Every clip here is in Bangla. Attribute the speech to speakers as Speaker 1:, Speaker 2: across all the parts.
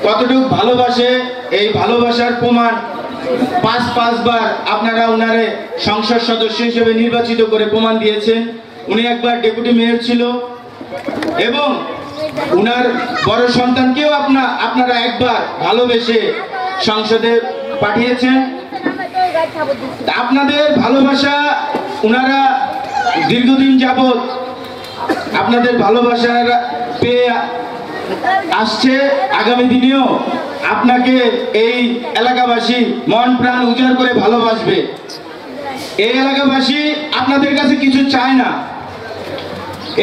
Speaker 1: কতটুকু ভালোবাসে, এই ভালোবাসার প্রমাণ পাঁচবার আপনারা ওনারে সংসদ সদস্য হিসেবে নির্বাচিত করে প্রমাণ দিয়েছেন। উনি একবার ডেপুটি মেয়র ছিল এবং উনার বড় সন্তানকেও আপনারা একবার ভালোবেসে সংসদে পাঠিয়েছেন। আপনাদের ভালোবাসা উনারা দীর্ঘদিন যাবৎ আপনাদের ভালোবাসা পেয়ে আসছে। আগামী দিনেও আপনাকে এই এলাকাবাসী মন প্রাণ উজাড় করে ভালোবাসবে। এই এলাকাবাসী আপনাদের কাছে কিছু চায় না।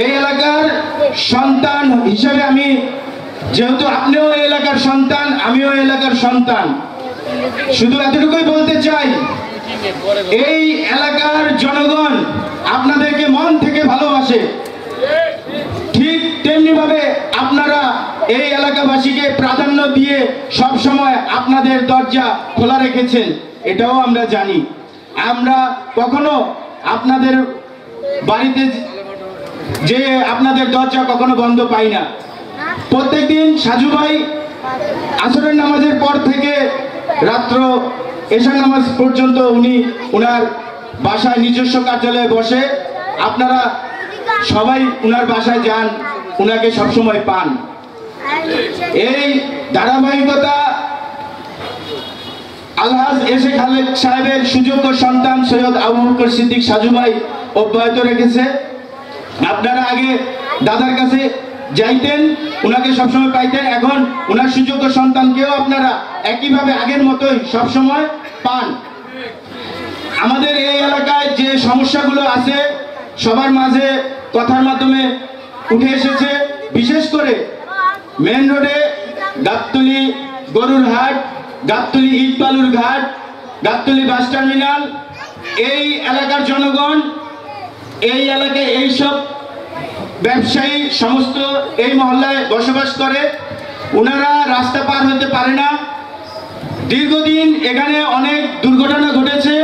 Speaker 1: এই এলাকার সন্তান হিসাবে আমি, যেহেতু আপনিও এই এলাকার সন্তান, আমিও এই এলাকার সন্তান, শুধু এতটুকুই বলতে চাই, এই এলাকার জনগণ আপনাদেরকে মন থেকে ভালোবাসে। ঠিক তেমনি ভাবে আপনারা এই এলাকাবাসীকে প্রাধান্য দিয়ে সব সময় আপনাদের দরজা খোলা রেখেছেন, এটাও আমরা জানি। আমরা কখনো আপনাদের বাড়িতে যে আপনাদের দরজা কখনো বন্ধ পাই না। প্রত্যেকদিন সাজু ভাই আসরের নামাজের পর থেকে রাত্র এশার নামাজ পর্যন্ত উনি ওনার বাসায় নিজস্ব কার্যালয়ে বসে। আপনারা সবাই ওনার বাসায় যান, ওনাকে সবসময় পান। এই ধারাবাহিকতা আলহাজ এসে খালেদ সাহেবের সুযোগ্য সন্তান সৈয়দ আবু বকর সিদ্দিক সাজু ভাই অব্যাহত রেখেছে। আপনারা আগে দাদার কাছে যাইতেন, ওনাকে সবসময় পাইতেন, এখন ওনার সুযোগ্য সন্তানকেও আপনারা একইভাবে আগের মতোই সবসময় পান। আমাদের এই এলাকায় যে সমস্যাগুলো আছে সবার মাঝে কথার মাধ্যমে উঠে এসেছে। বিশেষ করে মেন রোডে গাবতলী গরুর হাট, গাবতলী ইটবালুর ঘাট, গাবতলী বাস টার্মিনাল, এই এলাকার জনগণ, এই এলাকায় এইসব ব্যবসায়ী সমস্ত এই মহল্লায় বসবাস করে। ওনারা রাস্তা পার হতে পারে না। দীর্ঘদিন এখানে অনেক দুর্ঘটনা ঘটেছে।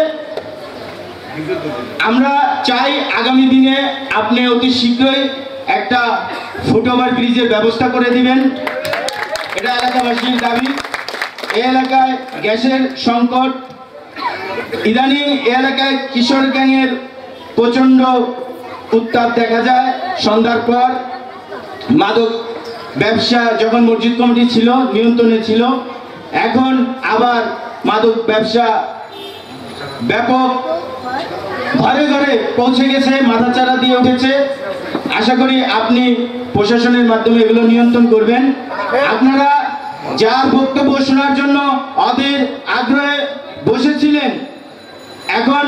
Speaker 1: আমরা চাই আগামী দিনে আপনি অতি শীঘ্রই একটা ফুটওভার ব্রিজের ব্যবস্থা করে দিবেন, এটা এলাকাবাসীর দাবি। এই এলাকায় গ্যাসের সংকট, ইদানিং এই এলাকায় কিশোর গ্যাংয়ের প্রচন্ড উত্তাপ দেখা যায় সন্ধ্যার পর। মাদক ব্যবসা যখন মসজিদ কমিটি ছিল নিয়ন্ত্রণে ছিল, এখন আবার মাদক ব্যবসা ব্যাপক ঘরে ঘরে পৌঁছে গেছে, মাথাচাড়া দিয়ে উঠেছে। আশা করি আপনি প্রশাসনের মাধ্যমে এগুলো নিয়ন্ত্রণ করবেন। আপনারা যার বক্তব্য শোনার জন্য অধীর আগ্রহে বসেছিলেন, এখন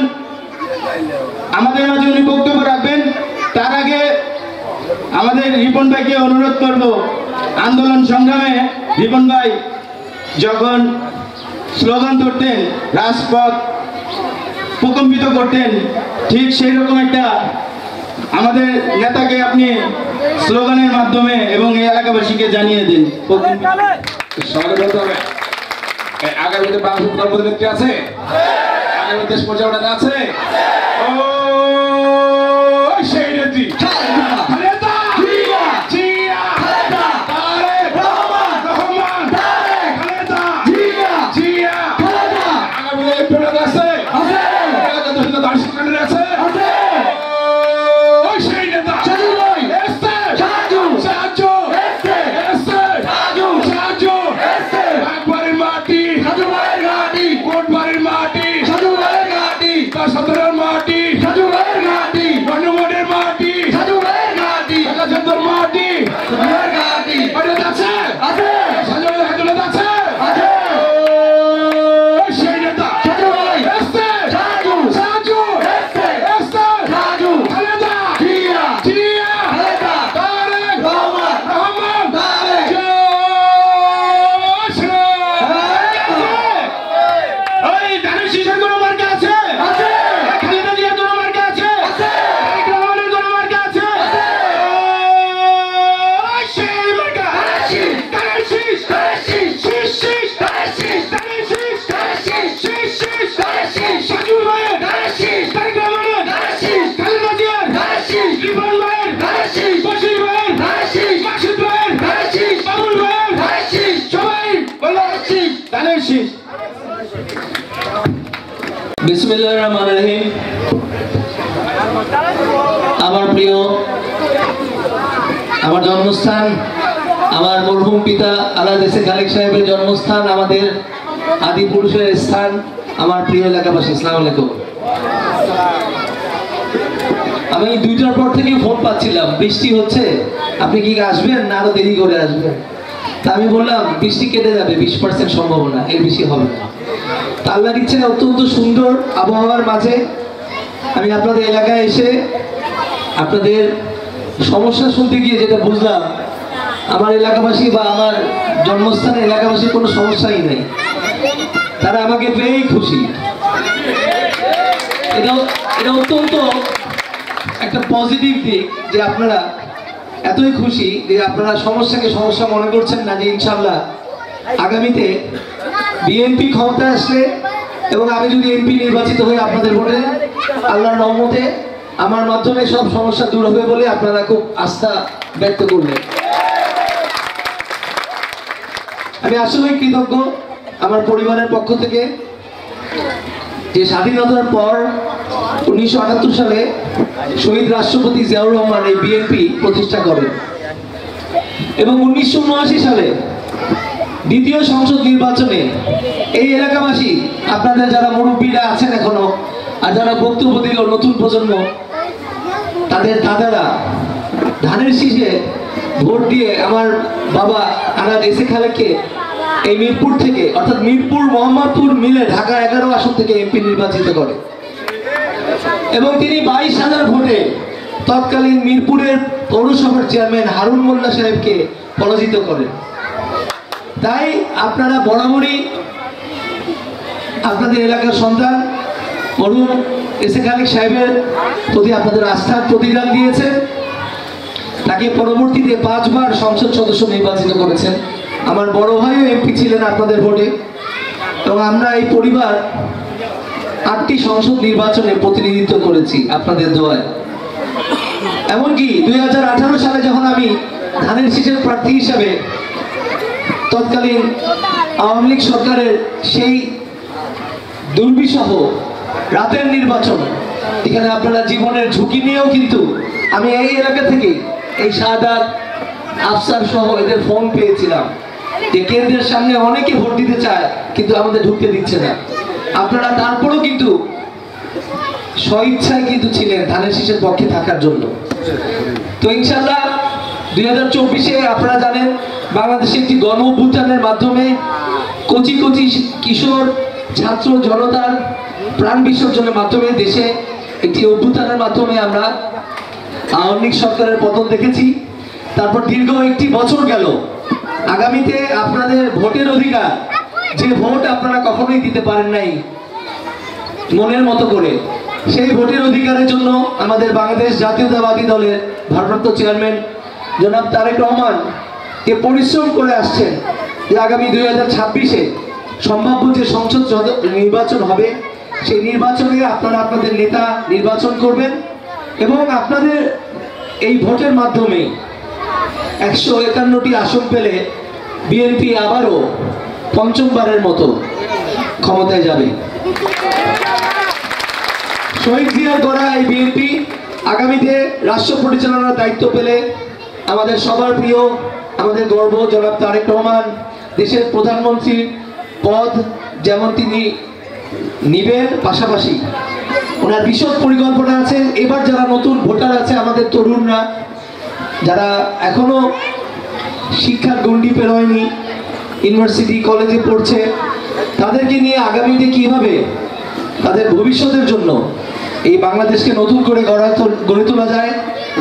Speaker 1: আমাদের মাঝে উনি বক্তব্য রাখবেন। তার আগে আমাদের রিপন ভাইকে অনুরোধ করব, আন্দোলন সংগ্রামে রিপন ভাই যখন স্লোগান ধরতেন, রাজপথ প্রকম্পিত করতেন, ঠিক সেই রকম একটা আমাদের নেতাকে আপনি স্লোগানের মাধ্যমে এবং এই এলাকাবাসীকে জানিয়ে দিন।
Speaker 2: আগামীতে বাংলাদেশ প্রধানমন্ত্রী আছে, আগামী দেশ পরিচালনা আছে। ও সেই নেত্রী মাটি
Speaker 3: বিসমিল্লাহির রহমানির রহিম। আমার প্রিয়, আমার জন্মস্থান, আমার মরহুম পিতা আলহাজ এস এ খালেক সাহেবের জন্মস্থান, আমাদের আদি পুরুষের স্থান, আমার প্রিয় এলাকাবাসী, আসসালামু আলাইকুম। আমি 2টার পর থেকে ফোন পাচ্ছিলাম, বৃষ্টি হচ্ছে, আপনি কি আসবেন না আরো দেরি করে আসবেন? তা আমি বললাম বৃষ্টি কেটে যাবে, 20% সম্ভাবনা, এর বেশি হবে না। তা আল্লাহর ইচ্ছায় অত্যন্ত সুন্দর আবহাওয়ার মাঝে আমি আপনাদের এলাকায় এসে আপনাদের সমস্যা শুনতে গিয়ে যেটা বুঝলাম, আমার এলাকাবাসী বা আমার জন্মস্থানের এলাকাবাসীর কোনো সমস্যাই নেই, তারা আমাকে পেয়েই খুশি। এটা অত্যন্ত একটা পজিটিভ দিক যে আপনারা এতই খুশি যে আপনারা সমস্যাকে সমস্যা মনে করছেন না, যে ইনশাআল্লাহ আগামীতে বিএনপি ক্ষমতায় আসলে এবং আমি যদি এমপি নির্বাচিত হই আপনাদের ভোটে, আল্লাহর রহমতে আমার মাধ্যমে সব সমস্যা দূর হবে বলে আপনারা খুব আস্থা ব্যক্ত করলেন। আমি আসলেই কৃতজ্ঞ আমার পরিবারের পক্ষ থেকে, যে স্বাধীনতার পর 1978 সালে শহীদ রাষ্ট্রপতি জিয়াউর রহমান এই বিএনপি প্রতিষ্ঠা করেন এবং 1979 সালে দ্বিতীয় সংসদ নির্বাচনে এই এলাকাবাসী, আপনাদের যারা মুরব্বীরা আছেন এখনো আর যারা বক্তব্য দিল নতুন প্রজন্ম, তাদের দাদারা ধানের শীষে ভোট দিয়ে আমার বাবা আলহাজ এস এ খালেককে এই মিরপুর থেকে, অর্থাৎ মিরপুর মোহাম্মদপুর মিলে ঢাকা 11 আসন থেকে এমপি নির্বাচিত করে এবং তিনি 22,000 ভোটে তৎকালীন মিরপুরের পৌরসভার চেয়ারম্যান হারুন মোল্লা সাহেবকে পরাজিত করেন। তাই আপনারা বরাবরই আপনাদের এলাকার সন্তান মরহুম এস এ খালেক সাহেবের প্রতি আপনাদের আস্থার প্রতিদান দিয়েছেন। তাকে পরবর্তীতে 5 বার সংসদ সদস্য নির্বাচিত করেছেন। আমার বড় ভাইও এমপি ছিলেন আপনাদের ভোটে এবং আমরা এই পরিবার 8টি সংসদ নির্বাচনে প্রতিনিধিত্ব করেছি আপনাদের দোয়ায়। এমনকি 2018 সালে যখন আমি ধানের শীষের প্রার্থী হিসাবে তৎকালীন আওয়ামী লীগ সরকারের সেই দুর্বিষহ রাতের নির্বাচন, এখানে আপনারা জীবনের ঝুঁকি নিয়েও কিন্তু আমি এই এলাকা থেকে এই শাহাদাত আফসার সহ এদের ফোন পেয়েছিলাম যে কেন্দ্রের সামনে অনেকে ভোট দিতে চায় কিন্তু আমাদের ঢুকতে দিচ্ছে না। আপনারা তারপরেও কিন্তু স্বইচ্ছায় কিন্তু ছিলেন ধানের শীষের পক্ষে থাকার জন্য। তো ইনশাআল্লাহ 2024-এ আপনারা জানেন বাংলাদেশে একটি গণ অভ্যুত্থানের মাধ্যমে কচি কচি কিশোর ছাত্র জনতার প্রাণ বিসর্জনের মাধ্যমে দেশে একটি অভ্যুত্থানের মাধ্যমে আমরা আওয়ামী লীগ সরকারের পতন দেখেছি। তারপর দীর্ঘ 1 বছর গেল। আগামীতে আপনাদের ভোটের অধিকার, যে ভোট আপনারা কখনোই দিতে পারেন নাই মনের মতো করে, সেই ভোটের অধিকারের জন্য আমাদের বাংলাদেশ জাতীয়তাবাদী দলের ভারপ্রাপ্ত চেয়ারম্যান জনাব তারেক রহমান যে পরিশ্রম করে আসছেন যে আগামী 2026-এ সম্ভাব্য যে সংসদ নির্বাচন হবে, সেই নির্বাচনে আপনারা আপনাদের নেতা নির্বাচন করবেন এবং আপনাদের এই ভোটের মাধ্যমে 151টি আসন পেলে বিএনপি আবারও 5মবারের মতো ক্ষমতায় যাবে। শহীদ জিয়ার গড়া এই বিএনপি আগামীতে রাষ্ট্র পরিচালনার দায়িত্ব পেলে আমাদের সবার প্রিয়, আমাদের গর্ব জনাব তারেক রহমান দেশের প্রধানমন্ত্রীর পদ যেমন তিনি নিবেন, পাশাপাশি ওনার বিশদ পরিকল্পনা আছে। এবার যারা নতুন ভোটার আছে, আমাদের তরুণরা যারা এখনো শিক্ষার গণ্ডি পেরোয়নি, ইউনিভার্সিটি কলেজে পড়ছে, তাদেরকে নিয়ে আগামীতে কিভাবে তাদের ভবিষ্যতের জন্য এই বাংলাদেশকে নতুন করে গড়ে তোলা যায়,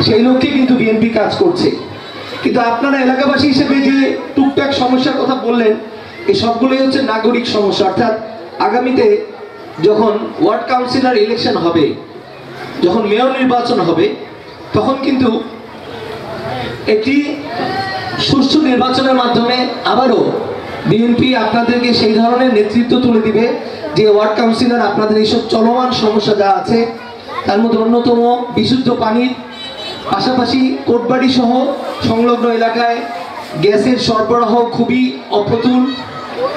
Speaker 3: সেই লক্ষ্যে কিন্তু বিএনপি কাজ করছে। কিন্তু আপনারা এলাকাবাসী হিসেবে যে টুকটাক সমস্যার কথা বললেন, এই সবগুলোই হচ্ছে নাগরিক সমস্যা। অর্থাৎ আগামীতে যখন ওয়ার্ড কাউন্সিলর ইলেকশন হবে, যখন মেয়র নির্বাচন হবে, তখন কিন্তু একটি সুষ্ঠু নির্বাচনের মাধ্যমে আবারও বিএনপি আপনাদেরকে সেই ধরনের নেতৃত্ব তুলে দিবে যে ওয়ার্ড কাউন্সিলর আপনাদের এইসব চলমান সমস্যা যা আছে, তার মধ্যে অন্যতম বিশুদ্ধ পানির পাশাপাশি কোটবাড়ি সহ সংলগ্ন এলাকায় গ্যাসের সরবরাহ খুবই অপ্রতুল,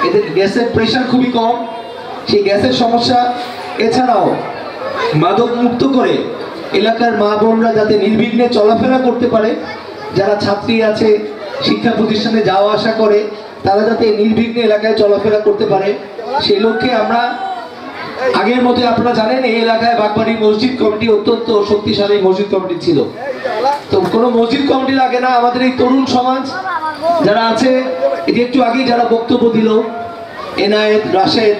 Speaker 3: এদের গ্যাসের প্রেশার খুবই কম, সেই গ্যাসের সমস্যা এছাড়াও মাদক মুক্ত করে এলাকার মা বোনরা যাতে নির্বিঘ্নে চলাফেরা করতে পারে, যারা ছাত্রী আছে শিক্ষা প্রতিষ্ঠানে যাওয়া আসা করে তারা যাতে নির্বিঘ্নে এলাকায় চলাফেরা করতে পারে, সেই লক্ষ্যে আমরা আগের মতো, আপনারা জানেন এই এলাকায় বাগবাড়ি মসজিদ কমিটি অত্যন্ত শক্তিশালী মসজিদ কমিটি ছিল। তো কোনো মসজিদ কমিটি লাগে না, আমাদের এই তরুণ সমাজ যারা আছে, এটি একটু আগেই যারা বক্তব্য দিল, এনায়েত, রাশেদ,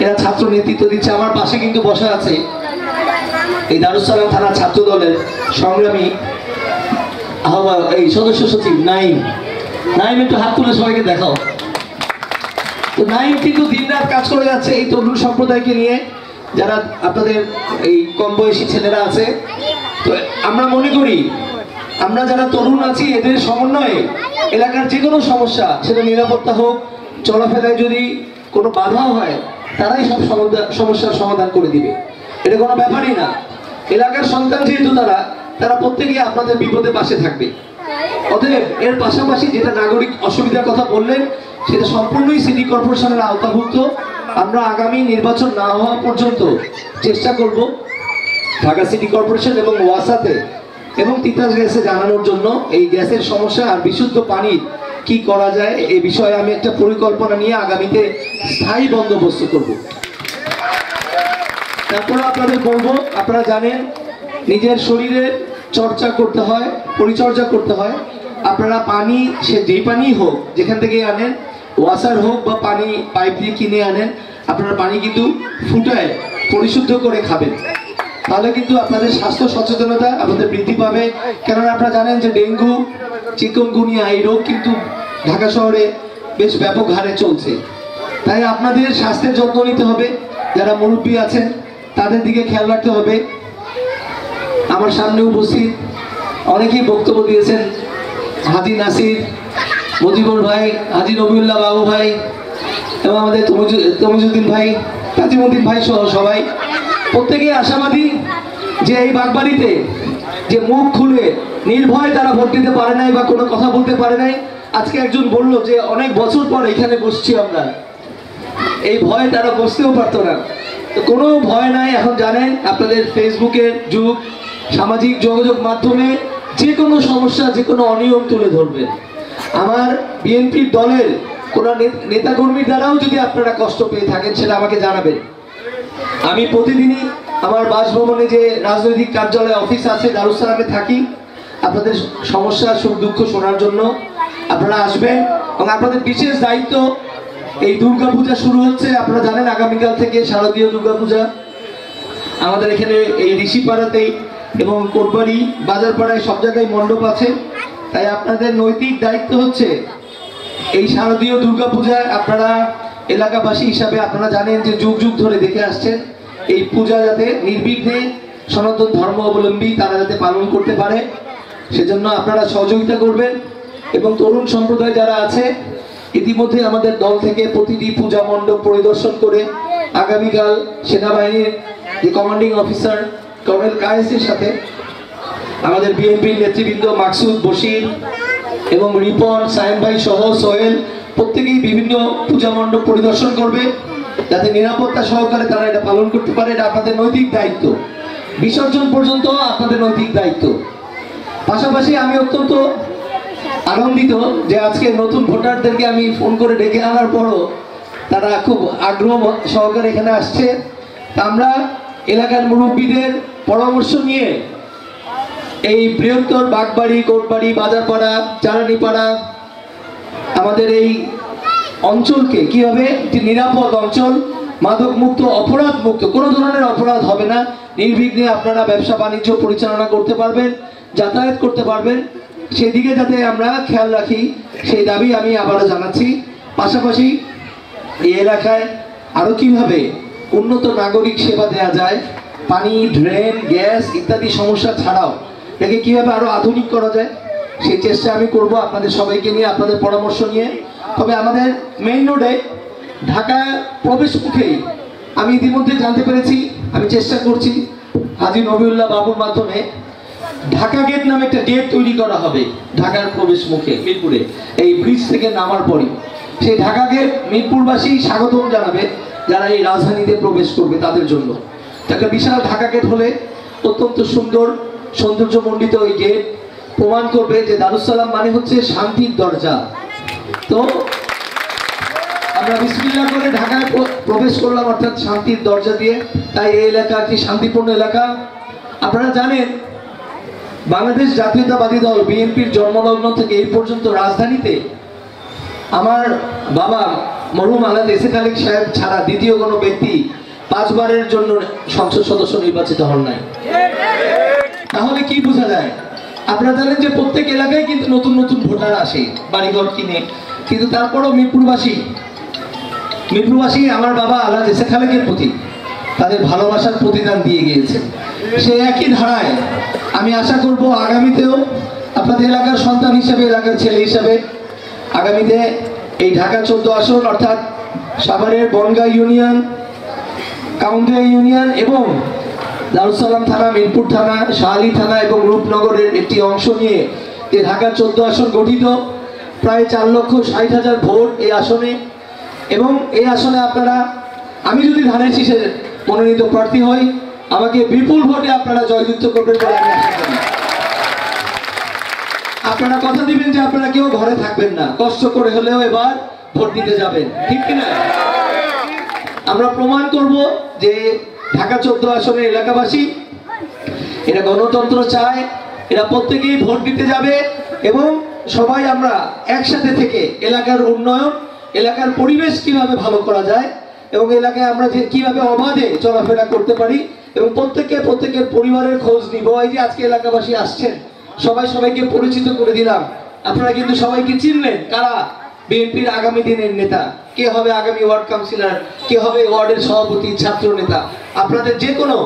Speaker 3: এরা ছাত্র নেতৃত্ব দিচ্ছে। আমার পাশে কিন্তু বসা আছে এই দারুস সালাম থানা ছাত্র দলের সংগ্রামী এই সদস্য সচিব নাইম। নাইম একটু হাত তুলে সবাইকে দেখাও। তো নাইম কিন্তু দিনরাত কাজ করে যাচ্ছে এই তরুণ সম্প্রদায়কে নিয়ে, যারা আপনাদের এই কম বয়সী ছেলেরা আছে। তো আমরা মনে করি আমরা যারা তরুণ আছি এদের সমন্বয়ে এলাকার যে কোনো সমস্যা, সেটা নিরাপত্তা হোক, চলাফেরায় যদি কোনো বাধাও হয়, তারাই সব সমস্যার সমাধান করে দিবে। এটা কোনো ব্যাপারই না। এলাকার সন্তান যেহেতু তারা প্রত্যেকেই আপনাদের বিপদে পাশে থাকবে। অতএব এর পাশাপাশি যেটা নাগরিক অসুবিধার কথা বললেন, সেটা সম্পূর্ণই সিটি কর্পোরেশনের আওতাভুক্ত। আমরা আগামী নির্বাচন না হওয়া পর্যন্ত চেষ্টা করব ঢাকা সিটি কর্পোরেশন এবং ওয়াসাতে এবং তিতাস গ্যাসে জানানোর জন্য এই গ্যাসের সমস্যা আর বিশুদ্ধ পানির কি করা যায় এই বিষয়ে আমি একটা পরিকল্পনা নিয়ে আগামীতে স্থায়ী বন্দোবস্ত করব। তারপরে আপনাদের বলবো, আপনারা জানেন নিজের শরীরের চর্চা করতে হয়, পরিচর্যা করতে হয়। আপনারা পানি, সে যেই পানি হোক, যেখান থেকে আনেন, ওয়াসার হোক বা পানি পাইপ দিয়ে কিনে আনেন, আপনারা পানি কিন্তু ফুটায় পরিশুদ্ধ করে খাবেন। তাহলে কিন্তু আপনাদের স্বাস্থ্য সচেতনতা আপনাদের বৃদ্ধি পাবে। কেননা আপনারা জানেন যে ডেঙ্গু, চিকুনগুনিয়া এই রোগ কিন্তু ঢাকা শহরে বেশ ব্যাপক হারে চলছে। তাই আপনাদের স্বাস্থ্যের যত্ন নিতে হবে। যারা মুরব্বী আছেন তাদের দিকে খেয়াল রাখতে হবে। আমার সামনে উপস্থিত অনেকেই বক্তব্য দিয়েছেন, হাজি নাসির, মজিবুর ভাই, হাজি নবিউল্লাহ বাবু ভাই এবং আমাদের তমিজুদ্দিন ভাই, কাজিমুদ্দিন ভাই সহ সবাই প্রত্যেকেই আশাবাদী যে এই বাগবাড়িতে যে মুখ খুলে নির্ভয় তারা ভোট দিতে পারে নাই বা কোনো কথা বলতে পারে নাই। আজকে একজন বলল যে অনেক বছর পর এখানে বসছি আমরা, এই ভয় তারা বসতেও পারতো না। তো কোনো ভয় নাই। এখন জানেন আপনাদের ফেসবুকের যুগ, সামাজিক যোগাযোগ মাধ্যমে যে কোনো সমস্যা, যে কোনো অনিয়ম তুলে ধরবেন। আমার বিএনপির দলের কোনো নেতাকর্মীর দ্বারাও যদি আপনারা কষ্ট পেয়ে থাকেন, সেটা আমাকে জানাবেন। আমি প্রতিদিনই আমার বাসভবনে যে রাজনৈতিক কার্যালয় অফিস আছে দারুস সালামে থাকি, আপনাদের সমস্যা সুখ দুঃখ শোনার জন্য আপনারা আসবেন। এবং আপনাদের বিশেষ দায়িত্ব, এই দুর্গাপূজা শুরু হচ্ছে, আপনারা জানেন আগামীকাল থেকে শারদীয় দুর্গাপূজা আমাদের এখানে এই ঋষিপাড়াতেই এবং কোটবাড়ি বাজারপাড়ায় সব জায়গায় মণ্ডপ আছে। তাই আপনাদের নৈতিক দায়িত্ব হচ্ছে এই শারদীয় দুর্গাপূজায় আপনারা এলাকাবাসী হিসাবে আপনারা জানেন যে যুগ যুগ ধরে দেখে আসছেন, এই পূজা যাতে নির্বিঘ্নে সনাতন ধর্ম অবলম্বী তারা যাতে পালন করতে পারে, সেজন্য আপনারা সহযোগিতা করবেন। এবং তরুণ সম্প্রদায় যারা আছে, ইতিমধ্যে আমাদের দল থেকে প্রতিটি পূজা মণ্ডপ পরিদর্শন করে আগামীকাল সেনাবাহিনীর যে কমান্ডিং অফিসার কর্নেল কায়েসের সাথে আমাদের বিএনপির নেতৃবৃন্দ মাকসুদ, বশির এবং রিপন, সায়েম ভাই সহ সোহেল প্রত্যেকেই বিভিন্ন পূজা মণ্ডপ পরিদর্শন করবে, যাতে নিরাপত্তা সহকারে তারা এটা পালন করতে পারে। এটা আপনাদের নৈতিক দায়িত্ব। বিসর্জন পর্যন্ত আপনাদের নৈতিক দায়িত্ব। পাশাপাশি আমি অত্যন্ত আনন্দিত যে আজকে নতুন ভোটারদেরকে আমি ফোন করে ডেকে আনার পরও তারা খুব আগ্রহ সহকারে এখানে আসছে। আমরা এলাকার মুরব্বীদের পরামর্শ নিয়ে এই বৃহত্তর বাগবাড়ি, কোটবাড়ি, বাজারপাড়া, চারানিপাড়া আমাদের এই অঞ্চলকে কিভাবে একটি নিরাপদ অঞ্চল, মাদক মুক্ত, অপরাধ মুক্ত, কোনো ধরনের অপরাধ হবে না, নির্বিঘ্নে আপনারা ব্যবসা বাণিজ্য পরিচালনা করতে পারবেন, যাতায়াত করতে পারবেন, সেদিকে যাতে আমরা খেয়াল রাখি, সেই দাবি আমি আবারও জানাচ্ছি। পাশাপাশি এই এলাকায় আরও কিভাবে উন্নত নাগরিক সেবা দেওয়া যায়, পানি, ড্রেন, গ্যাস ইত্যাদি সমস্যা ছাড়াও একে কিভাবে আরো আধুনিক করা যায়, সেই চেষ্টা আমি করব আপনাদের সবাইকে নিয়ে, আপনাদের পরামর্শ নিয়ে। তবে আমাদের মেইন রোডে ঢাকা প্রবেশ মুখেই আমি ইতিমধ্যে জানতে পেরেছি, আমি চেষ্টা করছি হাজি নবিউল্লাহ বাবুর মাধ্যমে ঢাকা গেট নামে একটা গেট তৈরি করা হবে ঢাকার প্রবেশ মুখে মিরপুরে, এই ব্রিজ থেকে নামার পরই। সেই ঢাকা গেট মিরপুরবাসী স্বাগতম জানাবে যারা এই রাজধানীতে প্রবেশ করবে তাদের জন্য। একটা বিশাল ঢাকা গেট হলে অত্যন্ত সুন্দর সৌন্দর্যমণ্ডিত ওই গেট প্রমাণ করবে যে দারুস সালাম মানে হচ্ছে শান্তির দরজা। তো আমরা বিসমিল্লাহ করে ঢাকায় প্রবেশ করলাম, অর্থাৎ শান্তির দরজা দিয়ে। তাই এই এলাকা একটি শান্তিপূর্ণ এলাকা। আপনারা জানেন বাংলাদেশ জাতীয়তাবাদী দল বিএনপির জন্মলগ্ন থেকে এই পর্যন্ত রাজধানীতে আমার বাবা মরহুম আলাদ এসে খালেক সাহেব ছাড়া দ্বিতীয় কোনো ব্যক্তি 5 বারের জন্য সংসদ সদস্য নির্বাচিত হন নাই। তাহলে কি বোঝা যায়? আপনারা জানেন যে প্রত্যেক এলাকায় কিন্তু নতুন নতুন ভোটার আসে বাড়িঘর কিনে, কিন্তু তারপরও মিরপুরবাসী আমার বাবা আলাদ এসে খালেকের প্রতি তাদের ভালোবাসার প্রতিদান দিয়ে গিয়েছে। সে একই ধারায় আমি আশা করব আগামীতেও আপনাদের এলাকার সন্তান হিসেবে, এলাকার ছেলে হিসেবে আগামীতে এই ঢাকা 14 আসন অর্থাৎ সাভারের বনগাঁ ইউনিয়ন, কাউন্দিয়া ইউনিয়ন এবং দারুস সালাম থানা, মিরপুর থানা, শাহালি থানা এবং রূপনগরের একটি অংশ নিয়ে যে ঢাকা 14 আসন গঠিত, প্রায় 4,60,000 ভোট এই আসনে। এবং এই আসনে আপনারা, আমি যদি ধানের শীষের মনোনীত প্রার্থী হই, আমাকে বিপুল ভোটে আপনারা জয়যুক্ত করবেন বলে আমি আশা করি। আপনারা কথা দিবেন যে আপনারা কেউ ঘরে থাকবেন না, কষ্ট করে হলেও এবার ভোট দিতে যাবেন, ঠিক কিনা? আমরা প্রমাণ করব যে ঢাকা 14 আসনের এলাকাবাসী এরা গণতন্ত্র চায়, এরা প্রত্যেকেই ভোট দিতে যাবে এবং সবাই আমরা একসাথে থেকে এলাকার উন্নয়ন, এলাকার পরিবেশ কিভাবে ভালো করা যায় এবং এলাকায় আমরা যে কিভাবে অবাধে চলাফেরা করতে পারি এবং প্রত্যেকের পরিবারের খোঁজ নিব। এই যে আজকে এলাকাবাসী আসছেন, সবাইকে পরিচিত করে দিলাম। আপনারা কিন্তু সবাইকে চিনলেন কারা বিএনপির আগামী দিনের নেতা, কে হবে আগামী ওয়ার্ড কাউন্সিলর, কে হবে ওয়ার্ডের সভাপতি, ছাত্র নেতা। আপনাদের যে কোনো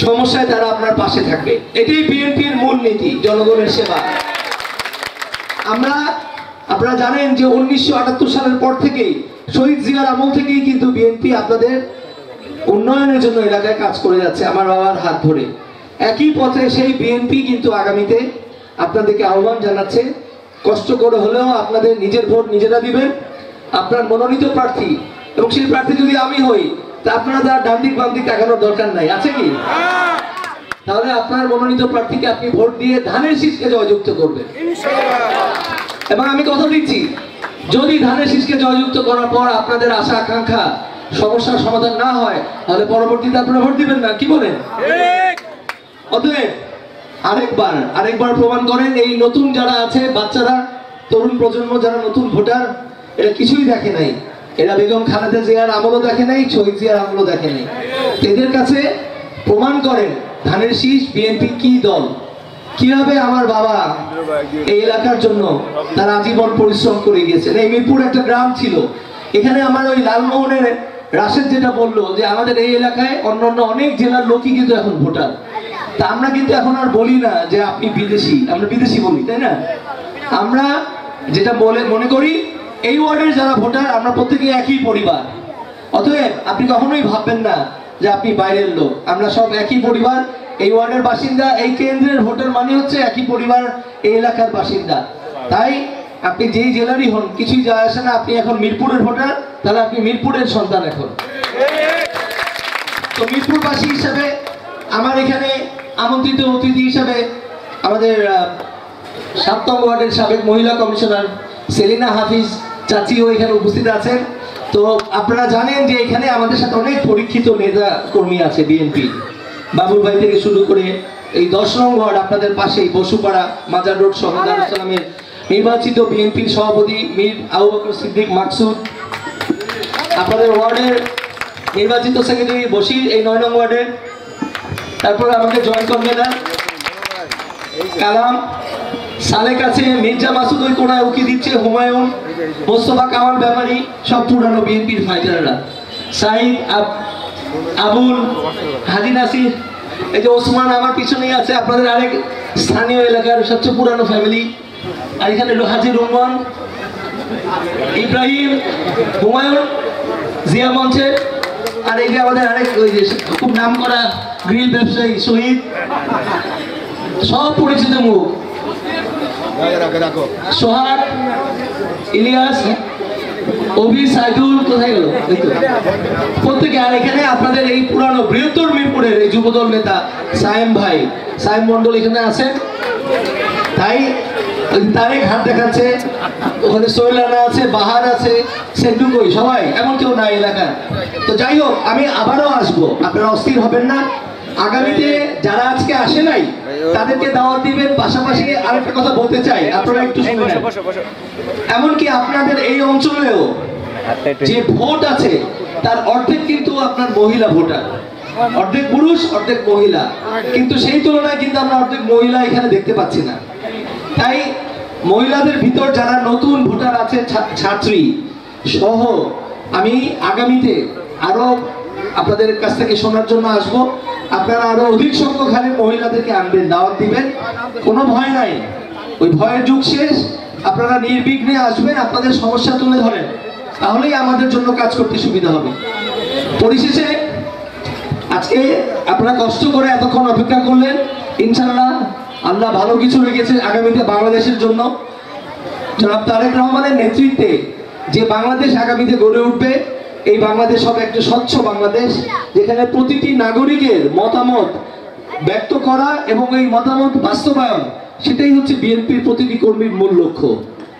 Speaker 3: সমস্যায় তারা আপনার পাশে থাকবে। এটাই বিএনপির মূল নীতি, জনগণের সেবা। আপনারা জানেন যে 1978 সালের পর থেকেই, শহীদ জিয়ার আমল থেকেই কিন্তু বিএনপি আপনাদের উন্নয়নের জন্য এলাকায় কাজ করে যাচ্ছে আমার বাবার হাত ধরে। একই পথে সেই বিএনপি কিন্তু আগামীতে আপনাদেরকে আহ্বান জানাচ্ছে, কষ্ট করে হলেও আপনাদের নিজের ভোট নিজেরা দিবেন, আপনার মনোনীত প্রার্থী, এবং সেই প্রার্থী যদি আমি হই তা আপনারা যারা ডান দিক বাম দিক তাকানোর দরকার নাই, আছে কি? তাহলে আপনার মনোনীত প্রার্থীকে আপনি ভোট দিয়ে ধানের শীষকে জয়যুক্ত করবেন। এবং আমি কথা দিচ্ছি, যদি ধানের শীষকে জয়যুক্ত করার পর আপনাদের আশা আকাঙ্ক্ষা সমস্যার সমাধান না হয়, তাহলে পরবর্তীতে আপনারা ভোট দিবেন না, কি বলেন? অতএব আরেকবার প্রমাণ করেন, এই নতুন যারা আছে বাচ্চারা, তরুণ প্রজন্ম যারা নতুন ভোটার, এরা কিছুই দেখে নাই, এরা বেগম খালেদা জিয়ার আমলও দেখে নাই, শহীদ জিয়ার আমলও দেখে নাই। এদের কাছে প্রমাণ করেন ধানের শীষ বিএনপি কি দল, কিভাবে আমার বাবা এই এলাকার জন্য তারা আজীবন পরিশ্রম করে গিয়েছেন। এই মিরপুর একটা গ্রাম ছিল, এখানে আমার ওই লালমোহনের রাশেদ যেটা বললো যে আমাদের এই এলাকায় অন্যান্য অনেক জেলার লোকই কিন্তু এখন ভোটার। তা আমরা কিন্তু এখন আর বলি না যে আপনি বিদেশি, আমরা বিদেশি বলি, তাই না? আমরা যেটা মনে করি এই ওয়ার্ডের যারা ভোটার আমরা প্রত্যেকে একই পরিবার। অতএব আপনি কখনোই ভাববেন না যে আপনি বাইরের লোক, আমরা সব একই পরিবার, এই ওয়ার্ডের বাসিন্দা, এই কেন্দ্রের ভোটার মানে হচ্ছে একই পরিবার, এই এলাকার বাসিন্দা। তাই আপনি যেই জেলারই হন কিছুই যায় আসে না, আপনি এখন মিরপুরের ভোটার, তাহলে আপনি মিরপুরের সন্তান। এখন তো মিরপুরবাসী হিসাবে আমার এখানে আমন্ত্রিত অতিথি হিসাবে আমাদের 7 নং ওয়ার্ডের সাবেক মহিলা কমিশনার সেলিনা হাফিজ চাচিও এখানে উপস্থিত আছেন। তো আপনারা জানেন যে এখানে আমাদের সাথে অনেক পরীক্ষিত নেতা কর্মী আছে বিএনপি, বাবুল ভাই থেকে শুরু করে এই 10 নং ওয়ার্ড আপনাদের পাশেই বসুপাড়া মাজার রোড সহ দারুস সালামের নির্বাচিত বিএনপির সভাপতি মীর আবু বকর সিদ্দিক মাকসুদ, আপনাদের ওয়ার্ডের নির্বাচিত সেক্রেটারি বশির এই 9 নং ওয়ার্ডের, তারপরে আমাদের জয়েন্ট কনভেনার কালাম, সালেক আছে, মির্জা মাসুদ ওই কোনায় উকি দিচ্ছে, হুমায়ুন, মোস্তফা কামাল ব্যাপারী, সব পুরানো বিএনপির ফাইটাররা, সাইদ, আবুল, হাজি নাসির, এই যে ওসমান আমার পিছনেই আছে, আপনাদের আরেক স্থানীয় এলাকার সবচেয়ে পুরানো ফ্যামিলি। আর এখানে হাজি রহমান, ইব্রাহিম, হুমায়ুন, জিয়া মঞ্চের, আর এই যে আমাদের আরেক ওই যে খুব নাম করা গ্রিল ব্যবসায়ী শহীদ, সব পরিচিত মুখ, সোহাগ, ইলিয়াস, অভি সাইদুল কোথায় গেল? প্রত্যেকে। আর এখানে আপনাদের এই পুরানো বৃহত্তর মিরপুরের এই যুবদল নেতা সায়েম ভাই, সায়েম মন্ডল এখানে আছেন। তাই তারেক হাত দেখাচ্ছে, ওখানে সোহেলানা আছে, বাহার আছে, সেন্টু কই, সবাই এমন কেউ নাই এলাকার। তো যাই হোক, আমি আবারও আসবো, আপনারা অস্থির হবেন না। আগামীতে যারা আজকে আসে নাই তাদেরকে দাওয়াত দিবেন। পাশাপাশি আরেকটা কথা বলতে চাই, আপনারা একটু শুনুন। এমনকি আপনাদের এই অঞ্চলেও যে ভোট আছে তার অর্ধেক কিন্তু আপনার মহিলা ভোটার, অর্ধেক পুরুষ অর্ধেক মহিলা, কিন্তু সেই তুলনায় কিন্তু আমরা অর্ধেক মহিলা এখানে দেখতে পাচ্ছি না। তাই মহিলাদের ভিতর যারা নতুন ভোটার আছে, ছাত্রী সহ, আমি আগামীতে আরো আপনাদের কাছ থেকে শোনার জন্য আসব। আপনারা আরো অধিক সংখ্যক হারে মহিলাদেরকে আনবেন, দাওয়াত দিবেন, কোনো ভয় নাই, ওই ভয়ের যুগ শেষ। আপনারা নির্বিঘ্নে আসবেন, আপনাদের সমস্যা তুলে ধরেন, তাহলেই আমাদের জন্য কাজ করতে সুবিধা হবে। পরিশেষে আজকে আপনারা কষ্ট করে এতক্ষণ অপেক্ষা করলেন, ইনশাআল্লাহ আল্লাহ ভালো কিছু রেখেছে আগামীতে বাংলাদেশের জন্য। জনাব তারেক রহমানের নেতৃত্বে যে বাংলাদেশ আগামীতে গড়ে উঠবে, এই বাংলাদেশ হবে একটা স্বচ্ছ বাংলাদেশ, যেখানে প্রতিটি নাগরিকের মতামত ব্যক্ত করা এবং এই মতামত বাস্তবায়ন, সেটাই হচ্ছে বিএনপির প্রতিটি কর্মীর মূল লক্ষ্য।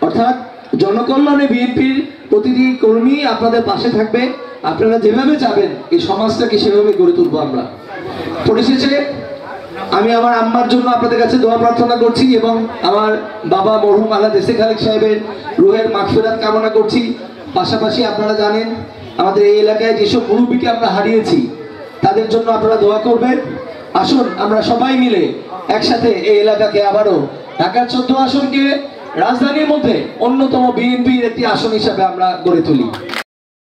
Speaker 3: অর্থাৎ জনকল্যাণে বিএনপির প্রতিটি কর্মী আপনাদের পাশে থাকবে। আপনারা যেভাবে যাবেন এই সমাজটাকে সেভাবে গড়ে তুলবো আমরা। পরিশেষে আমি আমার আম্মার জন্য আপনাদের কাছে দোয়া প্রার্থনা করছি এবং আমার বাবা মরহুম আল্লাহ দেশে খালেক সাহেবের রুহের মাগফিরাত কামনা করছি। পাশাপাশি আপনারা জানেন আমাদের এই এলাকায় যেসব মুরব্বীকে আমরা হারিয়েছি, তাদের জন্য আপনারা দোয়া করবেন। আসুন আমরা সবাই মিলে একসাথে এই এলাকাকে আবারও ঢাকার 14 আসনকে রাজধানীর মধ্যে অন্যতম বিএনপির একটি আসন হিসাবে আমরা গড়ে তুলি।